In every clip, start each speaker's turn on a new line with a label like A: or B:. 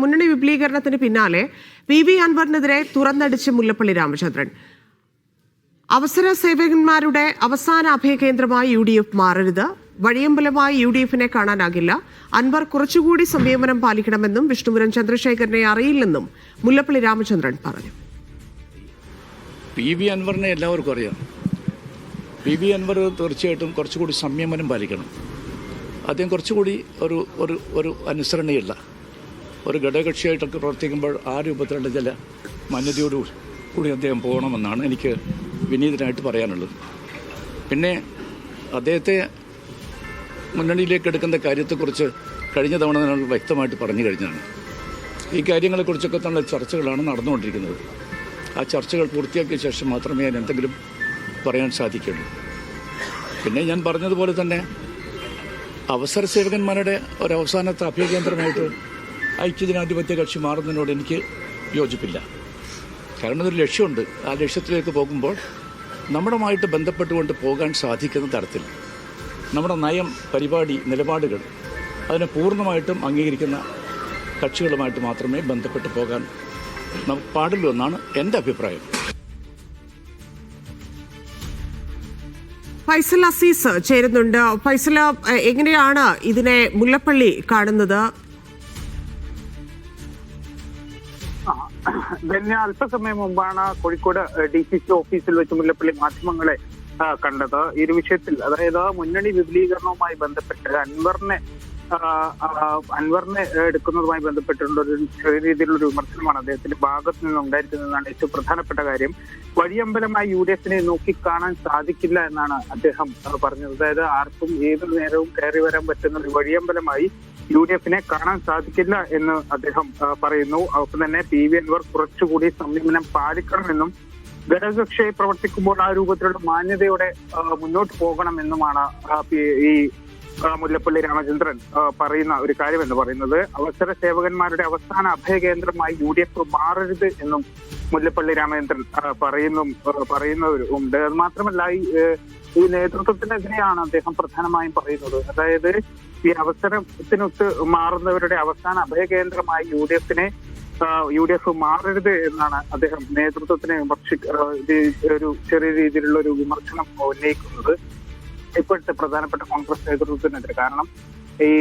A: മുന്നണി വിപുലീകരണത്തിന് പിന്നാലെ PV അൻവറിനെതിരെ തുറന്നടിച്ച് മുല്ലപ്പള്ളി രാമചന്ദ്രൻ. അവസര സേവകന്മാരുടെ അവസാന അഭയകേന്ദ്രമായി UDF മാറരുത്, വഴിയമ്പലമായി UDFനെ കാണാനാകില്ല, അൻവർ കുറച്ചുകൂടി സംയമനം പാലിക്കണമെന്നും വിഷ്ണുപുരം ചന്ദ്രശേഖരനെ അറിയില്ലെന്നും മുല്ലപ്പള്ളി രാമചന്ദ്രൻ പറഞ്ഞു.
B: PV അൻവറിനെ എല്ലാവർക്കും അറിയാം. PV അൻവർ തീർച്ചയായിട്ടും കുറച്ചുകൂടി സംയമനം പാലിക്കണം. അദ്ദേഹം കുറച്ചുകൂടി ഒരു അനുസരണയില്ല. ഒരു ഘടകകക്ഷിയായിട്ടൊക്കെ പ്രവർത്തിക്കുമ്പോൾ ആ രൂപത്തിലുള്ള ചില മാന്യതയോടു കൂടി അദ്ദേഹം പോകണമെന്നാണ് എനിക്ക് വിനീതനായിട്ട് പറയാനുള്ളത്. പിന്നെ അദ്ദേഹത്തെ മുന്നണിയിലേക്ക് എടുക്കുന്ന കാര്യത്തെക്കുറിച്ച് കഴിഞ്ഞ തവണ നമ്മൾ വ്യക്തമായിട്ട് പറഞ്ഞു കഴിഞ്ഞാണ്. ഈ കാര്യങ്ങളെക്കുറിച്ചൊക്കെ തന്നെ ചർച്ചകളാണ് നടന്നുകൊണ്ടിരിക്കുന്നത്. ആ ചർച്ചകൾ പൂർത്തിയാക്കിയ ശേഷം മാത്രമേ ഞാൻ എന്തെങ്കിലും പറയാൻ സാധിക്കുള്ളൂ. പിന്നെ ഞാൻ പറഞ്ഞതുപോലെ തന്നെ അവസര സേവകന്മാരുടെ ഒരവസാനത്തെ അഭയകേന്ദ്രമായിട്ട് ഐക്യജനാധിപത്യ കക്ഷി മാറുന്നതിനോട് എനിക്ക് യോജിപ്പില്ല. കാരണം ഒരു ലക്ഷ്യമുണ്ട്. ആ ലക്ഷ്യത്തിലേക്ക് പോകുമ്പോൾ നമ്മുടെയുമായിട്ട് ബന്ധപ്പെട്ടുകൊണ്ട് പോകാൻ സാധിക്കുന്ന തരത്തിൽ നമ്മുടെ നയം, പരിപാടി, നിലപാടുകൾ അതിനെ പൂർണ്ണമായിട്ടും അംഗീകരിക്കുന്ന കക്ഷികളുമായിട്ട് മാത്രമേ ബന്ധപ്പെട്ട് പോകാൻ നമുക്ക് പാടുള്ളൂ എന്നാണ് എൻ്റെ അഭിപ്രായം.
A: ഫൈസൽ അസീസ് ചേരുന്നുണ്ട്. ഫൈസൽ, എങ്ങനെയാണ് ഇതിനെ മുല്ലപ്പള്ളി കാണുന്നത്?
C: തന്നെ അല്പസമയം മുമ്പാണ് കോഴിക്കോട് DCC ഓഫീസിൽ വെച്ച് മുല്ലപ്പള്ളി മാധ്യമങ്ങളെ കണ്ടത്. ഈ ഒരു വിഷയത്തിൽ, അതായത് മുന്നണി വിപുലീകരണവുമായി ബന്ധപ്പെട്ട് അൻവറിനെ എടുക്കുന്നതുമായി ബന്ധപ്പെട്ടുള്ള ഒരു ചെറിയ രീതിയിലുള്ള വിമർശനമാണ് അദ്ദേഹത്തിന്റെ ഭാഗത്ത് നിന്ന് ഉണ്ടായിരിക്കുന്നതാണ് ഏറ്റവും പ്രധാനപ്പെട്ട കാര്യം. വഴിയമ്പലമായി UDFനെ നോക്കിക്കാണാൻ സാധിക്കില്ല എന്നാണ് അദ്ദേഹം പറഞ്ഞത്. അതായത് ആർക്കും ഏതു നേരവും കയറി വരാൻ പറ്റുന്ന ഒരു വഴിയമ്പലമായി UDFനെ കാണാൻ സാധിക്കില്ല എന്ന് അദ്ദേഹം പറയുന്നു. ഒപ്പം തന്നെ PV അൻവർ കുറച്ചുകൂടി സംയമനം പാലിക്കണമെന്നും ഘടകകക്ഷിയായി പ്രവർത്തിക്കുമ്പോൾ ആ രൂപത്തിലുള്ള മാന്യതയോടെ മുന്നോട്ട് പോകണമെന്നുമാണ് ഈ മുല്ലപ്പള്ളി രാമചന്ദ്രൻ പറയുന്ന ഒരു കാര്യം എന്ന് പറയുന്നത്. അവസര സേവകന്മാരുടെ അവസാന അഭയകേന്ദ്രമായി UDF മാറരുത് എന്നും മുല്ലപ്പള്ളി രാമചന്ദ്രൻ പറയുന്നവരുണ്ട്. അത് മാത്രമല്ല, ഈ നേതൃത്വത്തിനെതിരെയാണ് അദ്ദേഹം പ്രധാനമായും പറയുന്നത്. അതായത് ഈ അവസരത്തിനൊത്ത് മാറുന്നവരുടെ അവസാന അഭയകേന്ദ്രമായി UDF മാറരുത് എന്നാണ് അദ്ദേഹം നേതൃത്വത്തിനെ ഒരു ചെറിയ രീതിയിലുള്ള ഒരു വിമർശനം ഉന്നയിക്കുന്നത് ഇപ്പോഴത്തെ പ്രധാനപ്പെട്ട കോൺഗ്രസ് നേതൃത്വത്തിനെതിരെ. കാരണം ഈ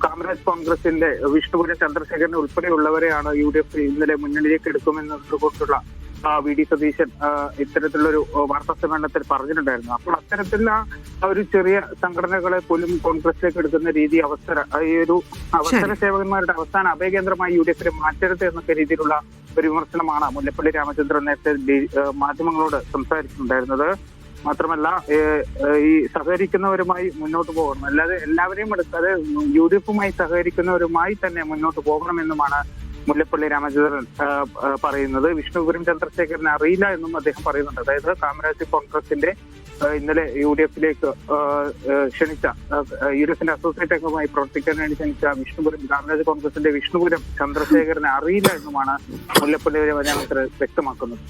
C: കാമരാജ് കോൺഗ്രസിന്റെ വിഷ്ണുപുരം ചന്ദ്രശേഖരനെ ഉൾപ്പെടെയുള്ളവരെയാണ് UDF ഇന്നലെ മുന്നണിയിലേക്ക് എടുക്കുമെന്നതുകൊണ്ടുള്ള VD സതീശൻ ഇത്തരത്തിലുള്ളൊരു വാർത്താ സമ്മേളനത്തിൽ പറഞ്ഞിട്ടുണ്ടായിരുന്നു. അപ്പോൾ അത്തരത്തിലുള്ള ഒരു ചെറിയ സംഘടനകളെ പോലും കോൺഗ്രസിലേക്ക് എടുക്കുന്ന രീതി ഈ ഒരു അവസര സേവകന്മാരുടെ അവസാന അഭയകേന്ദ്രമായി UDFനെ മാറ്റരുത് എന്നൊക്കെ രീതിയിലുള്ള ഒരു വിമർശനമാണ് മുല്ലപ്പള്ളി രാമചന്ദ്രൻ നേരത്തെ മാധ്യമങ്ങളോട് സംസാരിച്ചിട്ടുണ്ടായിരുന്നത്. മാത്രമല്ല, ഈ സഹകരിക്കുന്നവരുമായി മുന്നോട്ട് പോകണം, അല്ലാതെ എല്ലാവരെയും എടുക്കാതെ UDFുമായി സഹകരിക്കുന്നവരുമായി തന്നെ മുന്നോട്ട് പോകണമെന്നുമാണ് മുല്ലപ്പള്ളി രാമചന്ദ്രൻ പറയുന്നത്. വിഷ്ണുപുരം ചന്ദ്രശേഖരനെ അറിയില്ല എന്നും അദ്ദേഹം പറയുന്നുണ്ട്. അതായത് കാമരാജ് കോൺഗ്രസിന്റെ ഇന്നലെ UDFിലേക്ക് ക്ഷണിച്ച UDFിന്റെ അസോസിയേറ്റ് അംഗമായി പ്രവർത്തിക്കാൻ വേണ്ടി ക്ഷണിച്ച കാമരാജ് കോൺഗ്രസിന്റെ വിഷ്ണുപുരം ചന്ദ്രശേഖരനെ അറിയില്ല എന്നുമാണ് മുല്ലപ്പള്ളി രാമചന്ദ്രൻ വ്യക്തമാക്കുന്നത്.